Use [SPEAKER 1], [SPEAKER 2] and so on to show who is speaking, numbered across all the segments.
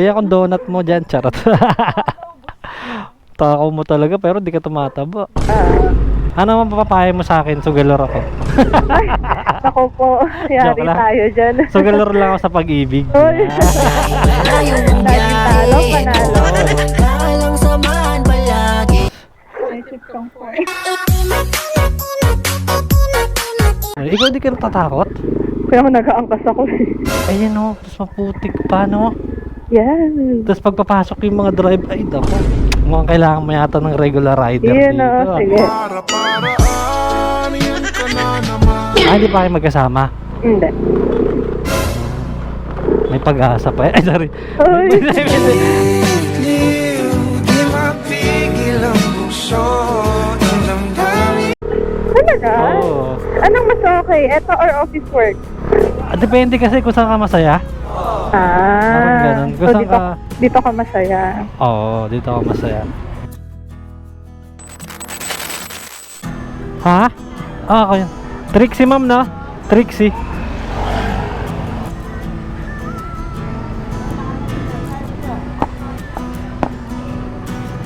[SPEAKER 1] Kaya kung donut mo dyan, charot. Takaw mo talaga pero di ka tumataba. Ano man papapahay mo sa akin? Sugalor ako.
[SPEAKER 2] Ay, ako po. Yari
[SPEAKER 1] Joke lang.
[SPEAKER 2] tayo dyan.
[SPEAKER 1] Sugalor lang ako sa pag-ibig.
[SPEAKER 2] Uy. Laging talo, panalo. Naisip kang po.
[SPEAKER 1] Ikaw di ka natatakot?
[SPEAKER 2] Kaya ako nag-aangkas ako.
[SPEAKER 1] Ayan o, tapos maputik pa no.
[SPEAKER 2] Yan.
[SPEAKER 1] Tapos pagpapasok yung mga drive, ay dako. Mukhang kailangan mo yata ng regular rider
[SPEAKER 2] Yan
[SPEAKER 1] dito.
[SPEAKER 2] o, sige.
[SPEAKER 1] Ah, hindi pa kayo magkasama?
[SPEAKER 2] Hindi.
[SPEAKER 1] May pag-asa pa. Ay, sorry.
[SPEAKER 2] Uy. Talaga?
[SPEAKER 1] Oo.
[SPEAKER 2] Anong mas okay? Ito or office work?
[SPEAKER 1] Ah, depende kasi kung saan ka masaya. Parang ganun.
[SPEAKER 2] So,
[SPEAKER 1] Kung saan
[SPEAKER 2] dito,
[SPEAKER 1] ka...
[SPEAKER 2] dito ka masaya.
[SPEAKER 1] Oo, dito ako masaya. Ha? Ah, okay. Trixie ma'am, no? Trixie.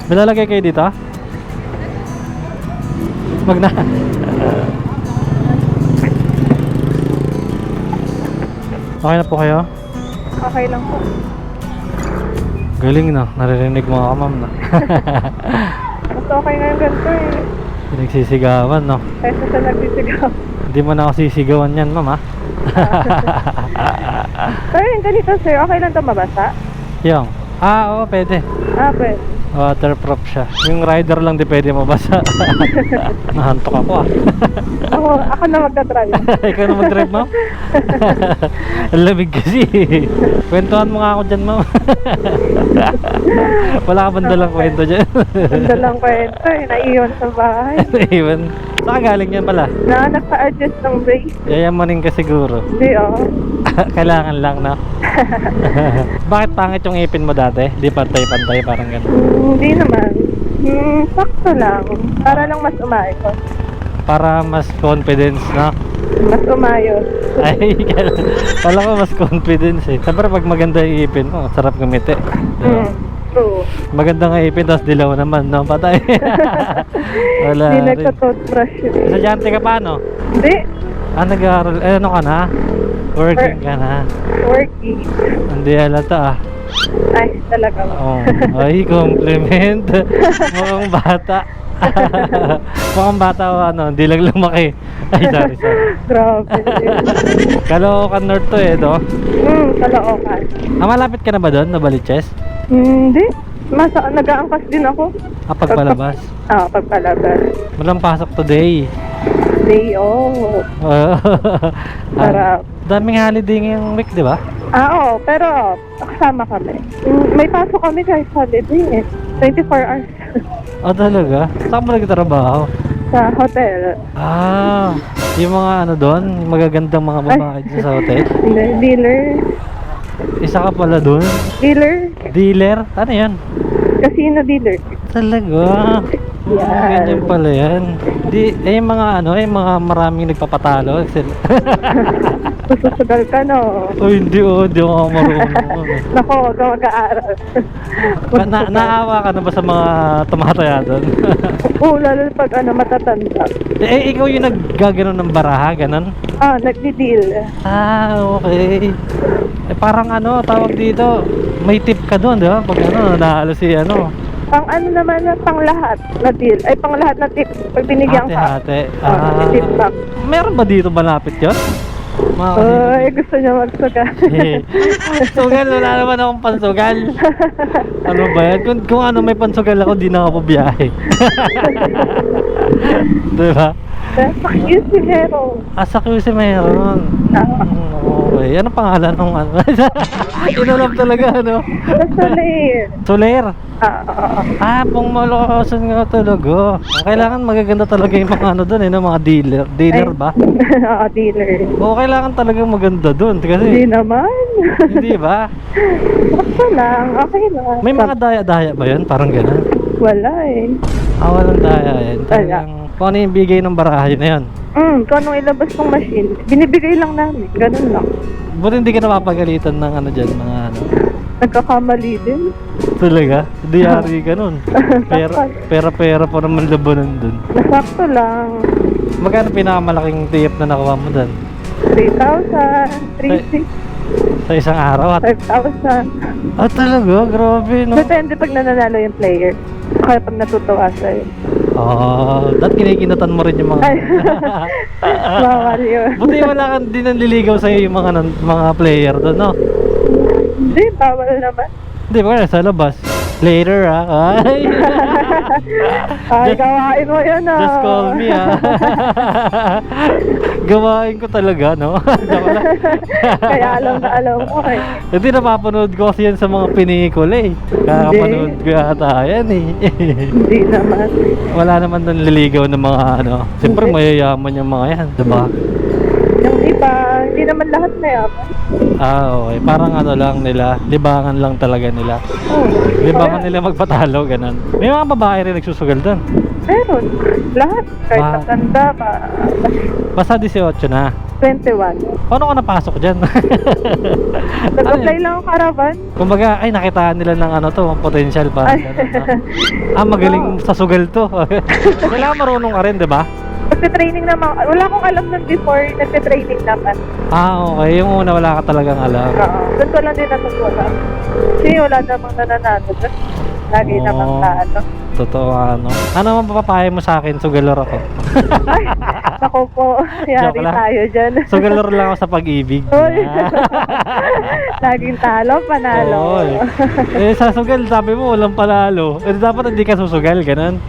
[SPEAKER 1] May lalagay kayo dito? Wag na. Okay na po kayo?
[SPEAKER 2] Okay lang po.
[SPEAKER 1] Galing na, naririnig mo ako ma'am na.
[SPEAKER 2] Mas okay nga yung ganito eh.
[SPEAKER 1] Pinagsisigawan no.
[SPEAKER 2] Kaysa sa nagsisigaw.
[SPEAKER 1] Hindi mo na ako sisigawan yan ma'am ha.
[SPEAKER 2] Pero yung ganito sir, okay lang ito mabasa?
[SPEAKER 1] Yung, oo pwede.
[SPEAKER 2] Pwede.
[SPEAKER 1] Waterproof siya. Yung rider lang di pwede mabasa. Nahantok ako ah.
[SPEAKER 2] Ako na magdadrive.
[SPEAKER 1] Ikaw na mag-drive ma'am? Ang lamig kasi. Kwentuhan mo nga ako dyan ma'am. Wala ka bang dalang kwento dyan?
[SPEAKER 2] Ganda lang kwento eh, naiwan sa bahay.
[SPEAKER 1] Iwan. Saan ka galing yan pala?
[SPEAKER 2] Na nagpa-adjust ng brake.
[SPEAKER 1] Yayamanin ka siguro.
[SPEAKER 2] Hindi
[SPEAKER 1] Kailangan lang na. Bakit pangit yung ipin mo dati? Di pantay-pantay parang gano'n.
[SPEAKER 2] Hindi naman. Sakto lang. Para lang mas umayos.
[SPEAKER 1] Para mas confidence na.
[SPEAKER 2] Mas umayos.
[SPEAKER 1] Ay, kala ko mas confidence eh. Siyempre pag maganda yung ipin mo, sarap gumiti. Diba?
[SPEAKER 2] True.
[SPEAKER 1] Maganda nga ipin, tapos dilaw naman, no? Patay. Wala
[SPEAKER 2] Hindi
[SPEAKER 1] rin.
[SPEAKER 2] nagka-toothbrush yun.
[SPEAKER 1] Estudyante ka pa, no?
[SPEAKER 2] Hindi.
[SPEAKER 1] Nag-aaral, ano ka na? Working ka na?
[SPEAKER 2] Working.
[SPEAKER 1] Hindi halata ah.
[SPEAKER 2] Ay, talaga.
[SPEAKER 1] Oh, ay, compliment. Mukhang bata. Mukhang bata o ano, hindi lang lumaki. Ay, sorry.
[SPEAKER 2] Grabe.
[SPEAKER 1] Caloocan North to eh, no?
[SPEAKER 2] Caloocan.
[SPEAKER 1] Malapit ka na ba doon, Novaliches?
[SPEAKER 2] Hindi. Nag-aangkas din ako.
[SPEAKER 1] Pagpalabas?
[SPEAKER 2] Pagpalabas.
[SPEAKER 1] Walang pasok today.
[SPEAKER 2] Day off. Sarap.
[SPEAKER 1] Daming holiday ngayong week, di ba?
[SPEAKER 2] Oo, pero kasama kami. May pasok kami kahit holiday eh. 24 hours.
[SPEAKER 1] Talaga? Saan mo nagtatrabaho?
[SPEAKER 2] Sa hotel.
[SPEAKER 1] Yung mga ano doon, magagandang mga babae dyan sa hotel.
[SPEAKER 2] Dealer.
[SPEAKER 1] Isa ka pala doon?
[SPEAKER 2] Dealer.
[SPEAKER 1] Dealer? Ano yan?
[SPEAKER 2] Casino dealer.
[SPEAKER 1] Talaga?
[SPEAKER 2] Yan.
[SPEAKER 1] Ganyan pala yan. Yung mga ano, yung mga maraming nagpapatalo.
[SPEAKER 2] Susugal ka no.
[SPEAKER 1] Hindi ako marunong.
[SPEAKER 2] Nako, huwag ka mag-aaral.
[SPEAKER 1] Naawa ka na ba sa mga tumataya doon?
[SPEAKER 2] Oo, lalo pag matatanda.
[SPEAKER 1] Ikaw yung naggaganon ng baraha, ganon?
[SPEAKER 2] Nagdi-deal.
[SPEAKER 1] Okay. Parang tawag dito, may tip ka doon, di ba? Pag nanalo si
[SPEAKER 2] Pang naman, pang lahat na deal. Ay, pang lahat na tip. Pag binigyan ka.
[SPEAKER 1] Hati-hati.
[SPEAKER 2] Tip back.
[SPEAKER 1] Meron ba dito malapit yun?
[SPEAKER 2] Ay, gusto niya magsugal.
[SPEAKER 1] Sugal, wala naman akong pansugal. Ano ba yan? Kung may pansugal ako, di na ako biyahe. Diba?
[SPEAKER 2] Sa QC meron.
[SPEAKER 1] Sa QC meron. Okay. Ano pangalan ng Inulap talaga,
[SPEAKER 2] Soler.
[SPEAKER 1] Soler? Pong Malokosan nga talaga. Kailangan magaganda talaga yung mga doon, mga dealer. Dealer ba?
[SPEAKER 2] Dealer.
[SPEAKER 1] Kailangan talaga maganda doon. Kasi,
[SPEAKER 2] Hindi naman.
[SPEAKER 1] hindi ba?
[SPEAKER 2] Basta lang, okay lang.
[SPEAKER 1] May mga daya-daya ba yun? Parang gano'n?
[SPEAKER 2] Wala eh.
[SPEAKER 1] Walang daya yun. Talagang, kung ano yung bigay ng baraha, yun na yun.
[SPEAKER 2] Kung anong ilabas ng machine, binibigay lang namin. Ganun lang.
[SPEAKER 1] Buti hindi ka napapagalitan ng dyan, mga
[SPEAKER 2] Nagkakamali din.
[SPEAKER 1] Talaga? Hindi yari ka nun. Pera pa naman labanan dun.
[SPEAKER 2] Nasakto lang.
[SPEAKER 1] Magkano pinakamalaking tip na nakuha mo dun?
[SPEAKER 2] 3,000, 3,600,
[SPEAKER 1] Sa isang araw?
[SPEAKER 2] 5,000.
[SPEAKER 1] Ah, talaga? Grabe, no?
[SPEAKER 2] Depende pag nananalo yung player. Kaya pag natutuwa sa'yo.
[SPEAKER 1] Dahil kinikinatan mo rin yung mga...
[SPEAKER 2] Ay, bawal yun.
[SPEAKER 1] Buti wala kang di nanliligaw sa'yo yung mga player doon, no?
[SPEAKER 2] Hindi, bawal naman.
[SPEAKER 1] Hindi ba sa labas? Later, Ay!
[SPEAKER 2] Ay, gawain mo yun,
[SPEAKER 1] Just call me, Gawain ko talaga, no? Joke lang.
[SPEAKER 2] Kaya alam mo eh.
[SPEAKER 1] Hindi, napapanood ko kasi yan sa mga pelikula eh. Kakapanood ko yata yan eh.
[SPEAKER 2] Hindi naman.
[SPEAKER 1] Wala naman nanliligaw ng mga ano. Siyempre mayayaman yung mga yan, diba?
[SPEAKER 2] Yung iba, hindi naman lahat na yaman.
[SPEAKER 1] Okay. Parang ano lang nila, libangan lang talaga nila.
[SPEAKER 2] Oh,
[SPEAKER 1] Libangan nila magpatalo, ganun. May mga babae rin nagsusugal doon.
[SPEAKER 2] meron. Lahat. Kahit
[SPEAKER 1] Wow.
[SPEAKER 2] matanda pa.
[SPEAKER 1] Basta 18 na.
[SPEAKER 2] 21.
[SPEAKER 1] Paano ka napasok dyan?
[SPEAKER 2] Nag-apply lang ang caravan.
[SPEAKER 1] Kumbaga, ay nakitaan nila ng ano to, ang potential para
[SPEAKER 2] Ay.
[SPEAKER 1] ganun, no? Magaling sa sugal to. Kailangan marunong ka rin, di ba?
[SPEAKER 2] Nagte-training naman. Wala akong alam nun before. Nagte-training naman.
[SPEAKER 1] Okay. Yung una, wala ka talagang alam.
[SPEAKER 2] Oo. Doon ko lang din natutuwa. Kasi wala namang nananalo doon. Lagi
[SPEAKER 1] Oo.
[SPEAKER 2] namang ano.
[SPEAKER 1] Totoo ano. Ano man papapayo mo sa akin? Sugalor ako.
[SPEAKER 2] Ay, naku po.
[SPEAKER 1] Joke
[SPEAKER 2] Yari
[SPEAKER 1] lang.
[SPEAKER 2] tayo dyan.
[SPEAKER 1] Sugalor lang ako sa pag-ibig.
[SPEAKER 2] Uy. Laging talo, panalo.
[SPEAKER 1] Oo, sa sugal, sabi mo, walang panalo. Dapat hindi ka susugal, ganun.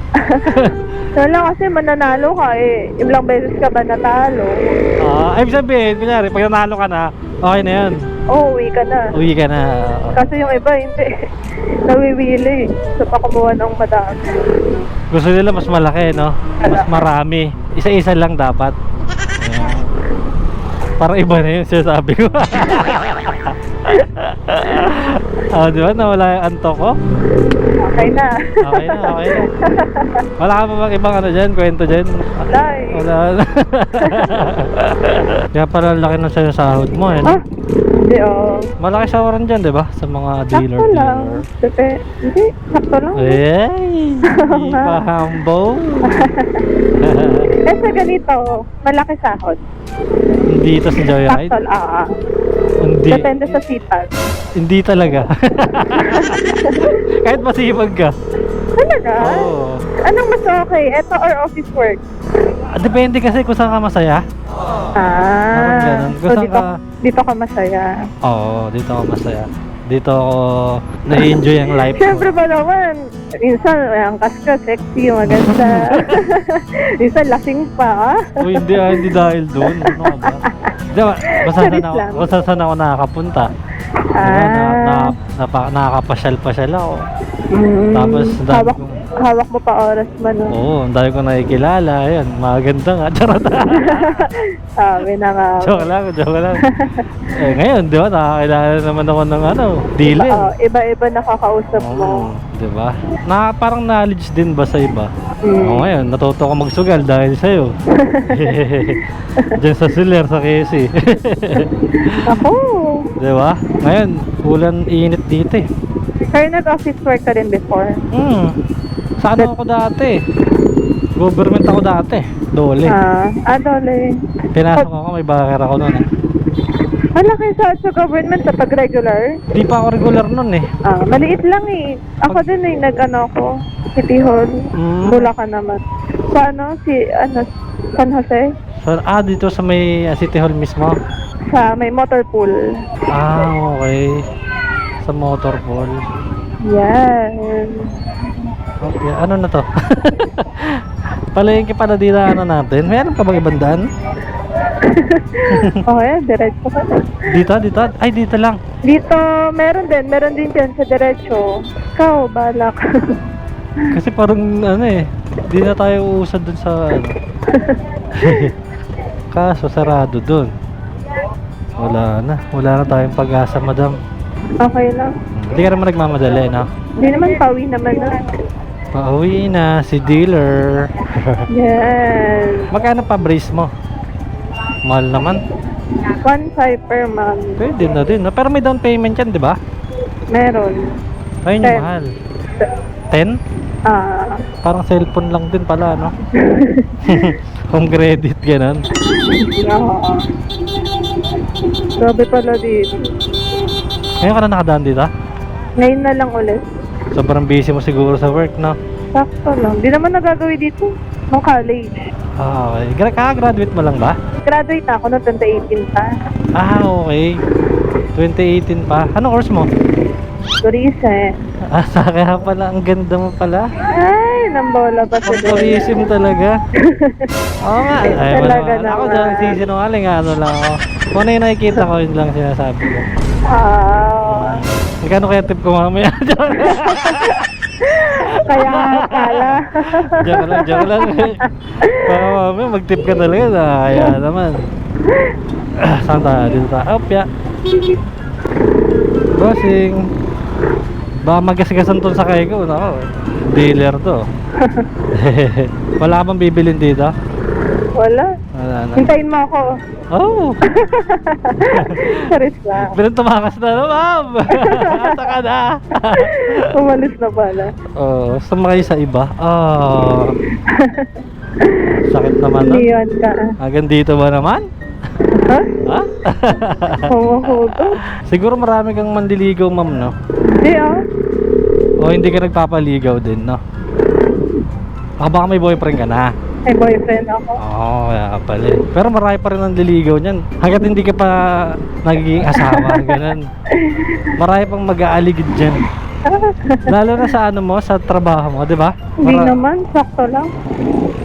[SPEAKER 2] Wala kasi mananalo ka eh. Ilang beses ka ba natalo?
[SPEAKER 1] Ibig sabihin, kunyari, pag nanalo ka na, okay na yan.
[SPEAKER 2] Uwi ka na.
[SPEAKER 1] Uwi ka na.
[SPEAKER 2] Kasi yung iba hindi. Nawiwili. So pa kumuha ng madami.
[SPEAKER 1] Gusto nila mas malaki, no? Mas marami. Isa-isa lang dapat. Ayan. Parang iba na yun sinasabi ko. Di ba? Nawala yung antok ko?
[SPEAKER 2] Okay na.
[SPEAKER 1] Okay na. Wala ka pa bang ibang ano dyan? Kwento dyan?
[SPEAKER 2] Wala eh.
[SPEAKER 1] Wala na. Kaya pala laki ng sa'yo sahod mo, eh.
[SPEAKER 2] Ah, hindi oh.
[SPEAKER 1] Malaki sawaran dyan, di ba? Sa mga dealer.
[SPEAKER 2] Sakto lang. Hindi, sakto lang.
[SPEAKER 1] Hey! Hindi pa humble.
[SPEAKER 2] Eh sa ganito, malaki sahod.
[SPEAKER 1] Dito sa Joyride?
[SPEAKER 2] Sakto lang.
[SPEAKER 1] Hindi.
[SPEAKER 2] Depende sa sipag.
[SPEAKER 1] Hindi talaga. Kahit masipag ka.
[SPEAKER 2] Talaga?
[SPEAKER 1] Oo.
[SPEAKER 2] Anong mas okay? Ito or office work?
[SPEAKER 1] Depende kasi kung saan ka masaya. Parang ganun.
[SPEAKER 2] So
[SPEAKER 1] Kung saan
[SPEAKER 2] dito,
[SPEAKER 1] ka-
[SPEAKER 2] dito ka masaya.
[SPEAKER 1] Oo, dito ako masaya. Dito ako na-enjoy ang life
[SPEAKER 2] Siyempre
[SPEAKER 1] ko.
[SPEAKER 2] ba naman, minsan angkas ka, sexy, maganda. Minsan lasing pa, ah.
[SPEAKER 1] Uy, hindi dahil doon. Ano ka ba? Di ba,
[SPEAKER 2] Charit lang.
[SPEAKER 1] basta saan ako nakakapunta. Diba, nakakapasyal-pasyal ako. Tapos, dami kong-
[SPEAKER 2] hawak mo pa oras mo, no?
[SPEAKER 1] Oo, ang dami ko nakikilala. Ayan, maganda nga. Charot.
[SPEAKER 2] Sabi na nga.
[SPEAKER 1] Joke lang. Ngayon, di ba, nakakilala naman ako ng dealer.
[SPEAKER 2] Iba-iba nakakausap mo.
[SPEAKER 1] Di ba? Parang knowledge din ba sa iba? Ngayon, natuto ko magsugal dahil sa'yo. Diyan sa Siler, sa KC.
[SPEAKER 2] Ako.
[SPEAKER 1] Di ba? Ngayon, ulan init dito eh.
[SPEAKER 2] Kaya nag-office work ka rin before?
[SPEAKER 1] Sa ano ako dati? Government ako dati. Dole.
[SPEAKER 2] Dole.
[SPEAKER 1] Pinasok ako, may backer ako noon.
[SPEAKER 2] Malaki sa government kapag regular?
[SPEAKER 1] Di pa ako regular noon eh.
[SPEAKER 2] Maliit lang eh. Ako din eh, ako, City Hall. Bulacan naman. Sa San Jose?
[SPEAKER 1] So, dito sa may City Hall mismo?
[SPEAKER 2] Sa may motor pool.
[SPEAKER 1] Okay. Sa motor pool.
[SPEAKER 2] Yan.
[SPEAKER 1] Okay, ano na to? Palengke pala dito natin. Meron pa bang ibang daan?
[SPEAKER 2] Okay, diretso ka na.
[SPEAKER 1] Dito? Ay, dito lang.
[SPEAKER 2] Dito, meron din dyan sa diretso. Ikaw, balak.
[SPEAKER 1] Kasi parang di na tayo uusad dun sa Kaso sarado dun. Wala na tayong pag-asa, madam.
[SPEAKER 2] Okay lang.
[SPEAKER 1] Hindi ka naman nagmamadali, no?
[SPEAKER 2] Hindi naman, pauwi naman na.
[SPEAKER 1] Pauwi na si dealer.
[SPEAKER 2] Yan.
[SPEAKER 1] Magkano pa brace mo? Mahal naman.
[SPEAKER 2] 1.5 per month.
[SPEAKER 1] Pwede na din, no? Pero may down payment yan, di ba?
[SPEAKER 2] Meron.
[SPEAKER 1] Ayun yung mahal. 10?
[SPEAKER 2] Ah,
[SPEAKER 1] Parang cellphone lang din pala, no? Home credit, ganun.
[SPEAKER 2] oo. Grabe pala dito.
[SPEAKER 1] Ngayon ka na nakadaan dito?
[SPEAKER 2] Ngayon na lang ulit.
[SPEAKER 1] Sobrang busy mo siguro sa work, no?
[SPEAKER 2] Sakto lang. Di naman nagagawin dito. Nung college.
[SPEAKER 1] Ah, okay. Kaka-graduate mo lang ba?
[SPEAKER 2] Graduate na ako noong 2018 pa.
[SPEAKER 1] Ah, okay. 2018 pa. Anong course mo?
[SPEAKER 2] Tourism.
[SPEAKER 1] Ah, kaya pala. Ang ganda mo pala.
[SPEAKER 2] Ay, nambola pa sa
[SPEAKER 1] Tourism talaga. Oo nga. Ay,
[SPEAKER 2] Talaga
[SPEAKER 1] wala. Ako
[SPEAKER 2] naman.
[SPEAKER 1] dyan nagsisinungaling. Ano lang ako. Kung ano yung nakikita ko, yun lang sinasabi ko.
[SPEAKER 2] Ah,
[SPEAKER 1] Magkano kaya tip ko mamaya?
[SPEAKER 2] kaya pala.
[SPEAKER 1] Joke lang. Baka mamaya mag-tip ka talaga. Kaya naman. Saan tayo? Dito tayo. Opya. Bossing. Baka magasgasan to sa kay ko. Nako, dealer to. Wala ka bang bibilin dito?
[SPEAKER 2] Wala.
[SPEAKER 1] Wala na.
[SPEAKER 2] Hintayin mo ako.
[SPEAKER 1] Oh!
[SPEAKER 2] Charis lang.
[SPEAKER 1] Bilang tumakas na, ma'am! Asa ka na?
[SPEAKER 2] Umalis na pala.
[SPEAKER 1] Oh, sumakay sa iba. Oh. Sakit naman, no?
[SPEAKER 2] Niyon ka.
[SPEAKER 1] Hanggang dito ba naman?
[SPEAKER 2] Ha?
[SPEAKER 1] Ha?
[SPEAKER 2] Humuhuto.
[SPEAKER 1] Siguro marami kang mandiligaw, ma'am, no?
[SPEAKER 2] Hindi ah.
[SPEAKER 1] O hindi ka nagpapaligaw din, no? Baka may boyfriend ka na.
[SPEAKER 2] May boyfriend ako.
[SPEAKER 1] Oo, kaya pala eh. Pero marami pa rin ang liligaw niyan. Hanggat hindi ka pa nagiging asawa, ganun. Marami pang mag-aaligid dyan. Lalo na sa ano mo, sa trabaho mo, di ba?
[SPEAKER 2] Hindi naman, sakto lang.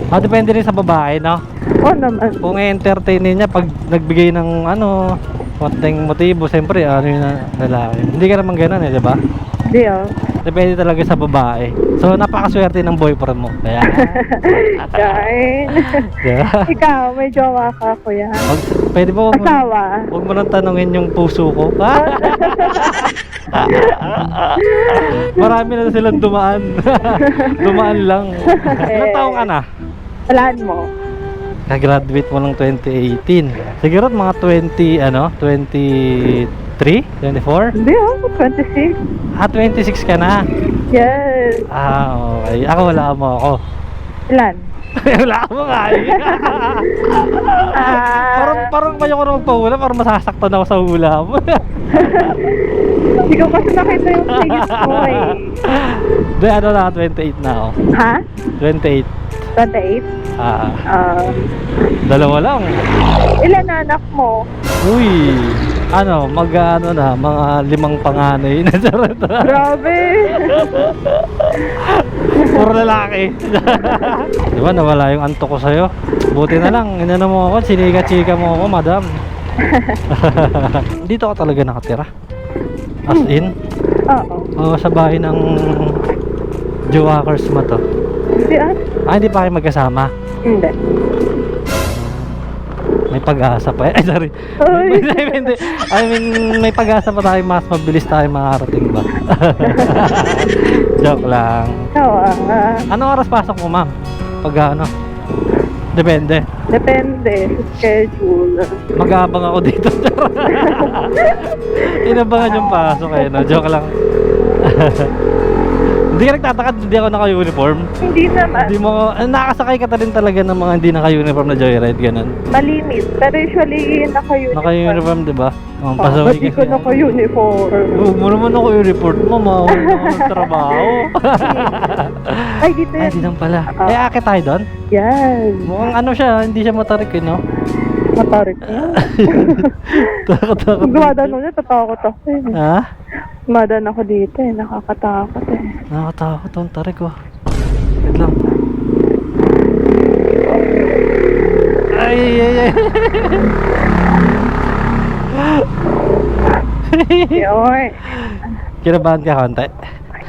[SPEAKER 1] Ah, depende rin sa babae, no?
[SPEAKER 2] Oo naman.
[SPEAKER 1] Kung i-entertain niya pag nagbigay ng ano, konting motibo, siyempre, ano yun na lalaki. Hindi ka naman ganun eh, di ba?
[SPEAKER 2] Hindi ah.
[SPEAKER 1] Depende talaga sa babae. So, napakaswerte ng boyfriend mo. Kaya,
[SPEAKER 2] Kain.
[SPEAKER 1] diba?
[SPEAKER 2] Ikaw, may jowa ka, kuya.
[SPEAKER 1] Pwede ba
[SPEAKER 2] Asawa.
[SPEAKER 1] huwag mo nang tanungin yung puso ko? Marami na silang dumaan. Dumaan lang. Ilang taong ka na?
[SPEAKER 2] Walaan mo.
[SPEAKER 1] Kagraduate mo ng 2018. Siguro mga 23? 24?
[SPEAKER 2] Hindi ah, 26.
[SPEAKER 1] Ah, 26 ka na.
[SPEAKER 2] Yes.
[SPEAKER 1] Ah, okay. Ako wala mo ako.
[SPEAKER 2] Ilan?
[SPEAKER 1] Wala mo nga eh. Parang kayo ko na magpahula. Parang masasaktan ako sa hula mo.
[SPEAKER 2] Hindi ko kasi nakita yung face mo eh.
[SPEAKER 1] Hindi, ano na, 28 na ako.
[SPEAKER 2] Ha?
[SPEAKER 1] 28.
[SPEAKER 2] 28?
[SPEAKER 1] Ah,
[SPEAKER 2] Ah.
[SPEAKER 1] dalawa lang.
[SPEAKER 2] Ilan na anak mo?
[SPEAKER 1] Uy, ano, ano na, mga 5 panganay na charot.
[SPEAKER 2] Grabe.
[SPEAKER 1] Puro lalaki. Di ba, nawala yung antok ko sa'yo. Buti na lang, inano mo ako, sinika-chika mo ako, madam. Dito ka talaga nakatira? As in?
[SPEAKER 2] Oo.
[SPEAKER 1] Oo, sa bahay ng Jowakers mo to.
[SPEAKER 2] Hindi ah.
[SPEAKER 1] Ah, hindi pa kayo magkasama?
[SPEAKER 2] Hindi.
[SPEAKER 1] May pag-asa pa. Ay, sorry.
[SPEAKER 2] Uy.
[SPEAKER 1] Hindi. I mean, may pag-asa pa tayo, mas mabilis tayo makarating ba? Joke lang.
[SPEAKER 2] Oo ah.
[SPEAKER 1] Anong oras pasok mo, ma'am? Pag ano? Depende.
[SPEAKER 2] Depende sa schedule.
[SPEAKER 1] Mag-aabang ako dito. Inabangan yung pasok eh, no? Joke lang. Hindi ka nagtatakad, hindi ako naka-uniform.
[SPEAKER 2] Hindi naman.
[SPEAKER 1] Hindi mo, nakasakay ka rin talaga ng mga hindi naka-uniform na joyride, ganun.
[SPEAKER 2] Malimit. Pero usually naka-uniform.
[SPEAKER 1] Naka-uniform, di ba?
[SPEAKER 2] Ba't
[SPEAKER 1] Pasaway
[SPEAKER 2] di ko
[SPEAKER 1] kasi.
[SPEAKER 2] naka-uniform?
[SPEAKER 1] Huwag mo naman ako i-report mo, mawala ng trabaho.
[SPEAKER 2] Ay, dito
[SPEAKER 1] Ay,
[SPEAKER 2] yan.
[SPEAKER 1] di lang pala. Eh, akit tayo doon?
[SPEAKER 2] Yan.
[SPEAKER 1] Mukhang ano siya, hindi siya matarik eh, no?
[SPEAKER 2] Matarik na.
[SPEAKER 1] Takot-takot.
[SPEAKER 2] Gumadan mo niya, tatakot ako eh.
[SPEAKER 1] Ha?
[SPEAKER 2] Gumadan ako dito eh, nakakatakot eh.
[SPEAKER 1] Nakatakot ang tarik ko. Wait lang. Ay, ay, ay.
[SPEAKER 2] Yoy.
[SPEAKER 1] Kinabahan ka konti?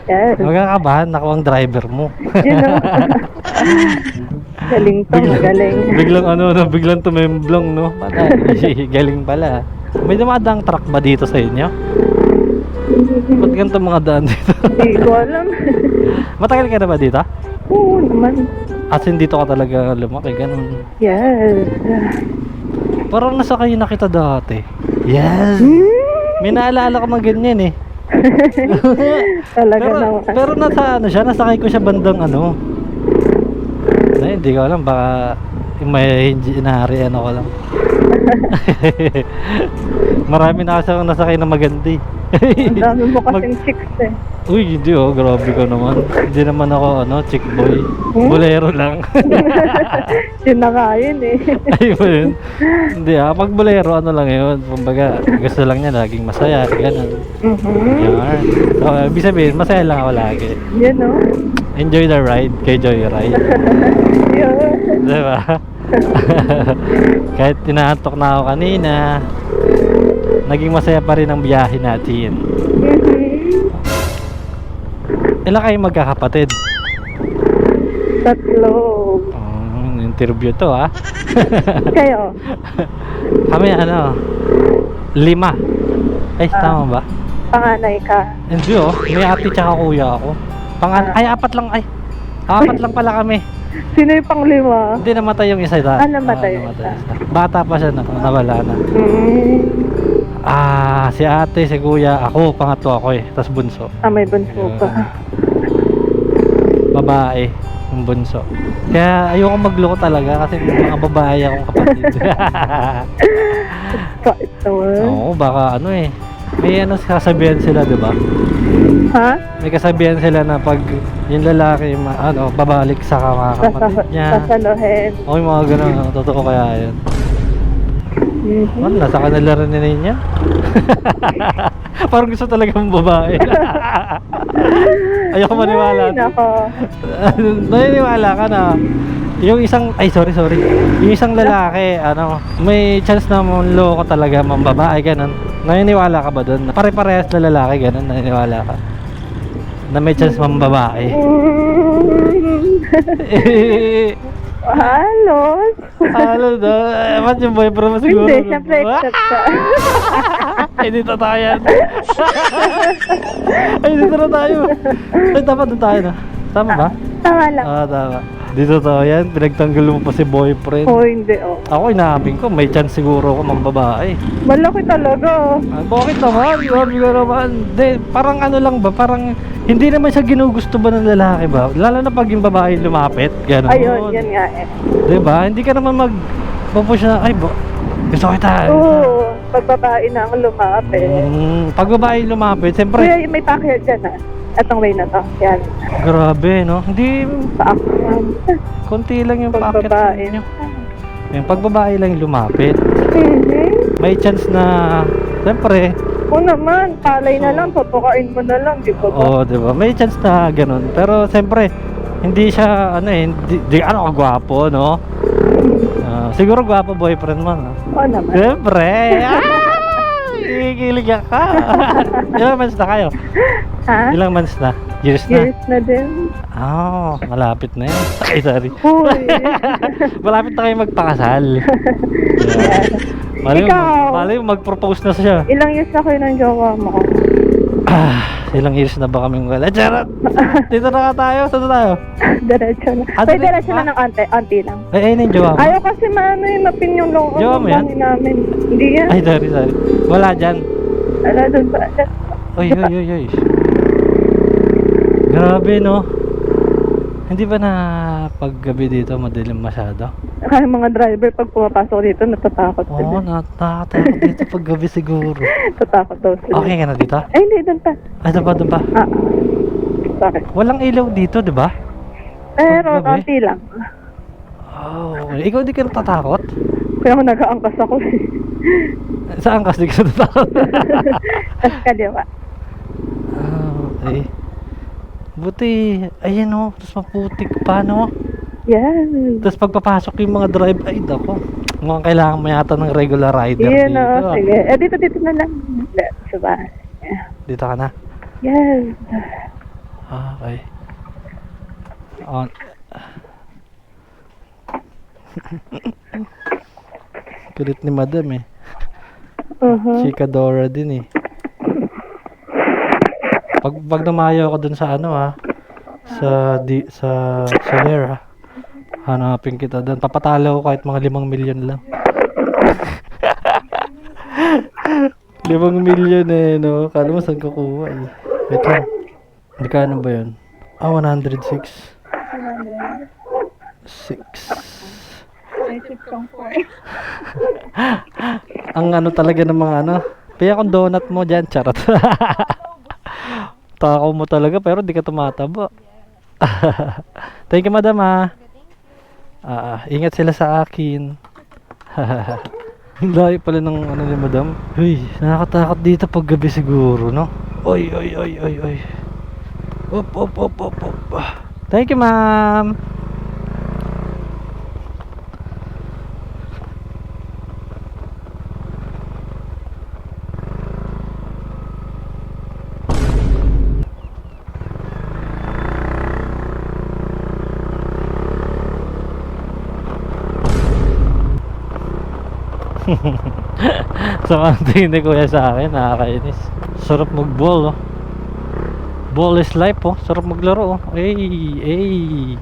[SPEAKER 2] Yes.
[SPEAKER 1] Huwag kang kabahan, ako ang driver mo.
[SPEAKER 2] Yun know. Galing to, galing.
[SPEAKER 1] Biglang tumemblong, no? Patay, galing pala. May dumadang truck ba dito sa inyo? Ba't ganito mga daan dito?
[SPEAKER 2] Hindi ko alam.
[SPEAKER 1] Matagal ka na ba dito?
[SPEAKER 2] Oo naman.
[SPEAKER 1] As in dito ka talaga lumaki, ganun.
[SPEAKER 2] Yes.
[SPEAKER 1] Parang nasa kayo na kita dati. Yes!
[SPEAKER 2] Hmm?
[SPEAKER 1] May naalala ka mga ganyan eh.
[SPEAKER 2] Talaga
[SPEAKER 1] pero,
[SPEAKER 2] naman.
[SPEAKER 1] pero nasa ano siya, nasakay ko siya bandang ano. Ay, hindi ko alam, baka may inaharian ako lang. Marami na kasi akong nasakay na maganda eh.
[SPEAKER 2] Ang dami mo kasing chicks eh.
[SPEAKER 1] Uy, hindi oh, grabe ka naman. Hindi naman ako ano, chick boy. Bolero lang.
[SPEAKER 2] Yun na nga yun eh.
[SPEAKER 1] Ay ba yun? Hindi pag bolero ano lang yun. Kumbaga, gusto lang niya laging masaya, ganun. Yan. So, ibig sabihin, masaya lang ako lagi.
[SPEAKER 2] Yun no?
[SPEAKER 1] Enjoy the ride kay Joyride.
[SPEAKER 2] Yun.
[SPEAKER 1] Diba? Kahit tinahantok na ako kanina, naging masaya pa rin ang biyahe natin. Ilan kayo magkakapatid?
[SPEAKER 2] 3.
[SPEAKER 1] Interview to
[SPEAKER 2] Kayo?
[SPEAKER 1] Kami 5. Ay, tama ba?
[SPEAKER 2] Panganay ka.
[SPEAKER 1] Hindi may ate tsaka kuya ako. Ay, 4 lang ay. 4 lang pala kami.
[SPEAKER 2] Sino yung pang-5?
[SPEAKER 1] Hindi namatay yung isa.
[SPEAKER 2] Namatay yung isa.
[SPEAKER 1] Bata pa siya nawala na. Si ate, si kuya, ako, pangatlo ako tapos bunso.
[SPEAKER 2] May bunso pa.
[SPEAKER 1] Babae, yung bunso. Kaya ayoko magloko talaga kasi mga babae akong kapatid.
[SPEAKER 2] Pait naman.
[SPEAKER 1] Oo, baka may kasabihan sila, di ba?
[SPEAKER 2] Ha?
[SPEAKER 1] May kasabihan sila na pag yung lalaki, babalik sa mga kapatid niya.
[SPEAKER 2] Sasaluhin.
[SPEAKER 1] O yung mga ganun, totoo kaya yun. Nasa kanila rin niya. Parang gusto talaga mong babae. Ayoko maniwala.
[SPEAKER 2] Nako.
[SPEAKER 1] Naniniwala ka na yung isang, sorry. Yung isang lalaki, may chance na manloko talaga mang babae, ganun. Naniniwala ka ba doon? Pare-parehas na lalaki, ganun. Naniniwala ka na may chance mang babae.
[SPEAKER 2] Halos.
[SPEAKER 1] Ba't yung boyfriend mo siguro?
[SPEAKER 2] Hindi, syempre accept ka.
[SPEAKER 1] Ay, dito tayo yan. Ay, dito na tayo. Ay, dapat doon tayo na. Tama ba?
[SPEAKER 2] Tama lang.
[SPEAKER 1] Tama. Dito tayo yan. Pinagtanggol mo pa si boyfriend.
[SPEAKER 2] Hindi
[SPEAKER 1] Ako, inaaming ko. May chance siguro ako mang babae.
[SPEAKER 2] Malaki talaga.
[SPEAKER 1] Bakit naman? Grabe ka naman. Parang lang ba? Parang hindi naman siya ginugusto ba ng lalaki ba? Lalo na pag yung babae lumapit. Ganun.
[SPEAKER 2] Ayun, yan nga eh.
[SPEAKER 1] Diba? Hindi ka naman mag-push na, gusto kita.
[SPEAKER 2] Oo, pag babae na ang lumapit.
[SPEAKER 1] Pag babae lumapit, siyempre.
[SPEAKER 2] Kuya, may packet dyan Etong way na to. Yan.
[SPEAKER 1] Grabe, no? Hindi,
[SPEAKER 2] Paako.
[SPEAKER 1] konti lang yung
[SPEAKER 2] Pag
[SPEAKER 1] packet
[SPEAKER 2] babae.
[SPEAKER 1] niyo. Yung pag babae lang yung lumapit, may chance na, siyempre,
[SPEAKER 2] Oo naman, palay na lang, tutukain mo na lang, di ba ba?
[SPEAKER 1] oo, diba? May chance na ganun. Pero, siyempre, hindi siya, hindi kagwapo, no? Siguro gwapo boyfriend mo, no?
[SPEAKER 2] Oo naman.
[SPEAKER 1] Siyempre! Kikilig ka. Ilang months na kayo?
[SPEAKER 2] Ha?
[SPEAKER 1] Ilang months na? Years na?
[SPEAKER 2] Years na din.
[SPEAKER 1] Malapit na yan. Ay, sorry.
[SPEAKER 2] Uy.
[SPEAKER 1] Malapit na kayo magpakasal.
[SPEAKER 2] Ikaw?
[SPEAKER 1] Malay mo mag-propose na siya.
[SPEAKER 2] Ilang years na kayo ng jowa mo?
[SPEAKER 1] Ilang years na ba kaming wala? Charot! Dito na ka tayo? Saan na tayo?
[SPEAKER 2] Diretso na. Ay, diretso na ng ante lang.
[SPEAKER 1] Ay, ayun yung jowa mo.
[SPEAKER 2] Ayaw kasi mapin yung loob
[SPEAKER 1] Jowa mo yan?
[SPEAKER 2] namin. Hindi yan.
[SPEAKER 1] Ay, sorry. Wala dyan.
[SPEAKER 2] Doon ba?
[SPEAKER 1] Uy. Grabe, no? Hindi ba na paggabi dito madilim masyado?
[SPEAKER 2] Kaya mga driver pag pumapasok dito natatakot
[SPEAKER 1] Oo,
[SPEAKER 2] sila.
[SPEAKER 1] natatakot dito paggabi siguro.
[SPEAKER 2] Natatakot daw sila.
[SPEAKER 1] Okay ka na dito?
[SPEAKER 2] Ay, hindi, doon pa.
[SPEAKER 1] Ay, doon pa.
[SPEAKER 2] Bakit?
[SPEAKER 1] Walang ilaw dito, di ba?
[SPEAKER 2] Pero,
[SPEAKER 1] Paggabi?
[SPEAKER 2] konti lang.
[SPEAKER 1] Ikaw di ka natatakot?
[SPEAKER 2] Kaya ako nag-aangkas ako.
[SPEAKER 1] Saan kasi di ka natatakot?
[SPEAKER 2] Tapos kaliwa.
[SPEAKER 1] Okay. Buti, ayan o, tapos maputik pa, no?
[SPEAKER 2] Yan.
[SPEAKER 1] Tapos pagpapasok yung mga drive, ay dako. Mukhang kailangan mo yata ng regular rider
[SPEAKER 2] Yan
[SPEAKER 1] dito.
[SPEAKER 2] o, sige. Dito na lang. Sa bahay.
[SPEAKER 1] Dito ka na?
[SPEAKER 2] Yes.
[SPEAKER 1] Okay. On. Kulit ni madam eh. Chika Dora din eh. Pag namayo ako dun sa sa Soler hanapin kita dun. Papatalo ko kahit mga 5 milyon lang. 5 milyon eh, no? Kala mo saan kukuha eh. Wait lang. Magkano ba yun? 106. 6. Ang ano talaga ng mga ano. Paya kung donut mo dyan, charot. Takaw mo talaga pero di ka tumataba. Thank you, madam ha. Ingat sila sa akin. Ang layo pala ng ano ni madam. Uy, nakakatakot dito pag gabi siguro, no? Oy, oy, oy, oy, oy. Op, op, op, op, op. Thank you, ma'am. Sa tingin ni kuya sa akin, nakakainis. Sarap mag-ball, oh. Ball is life, oh. Sarap maglaro, oh. Ay, ay.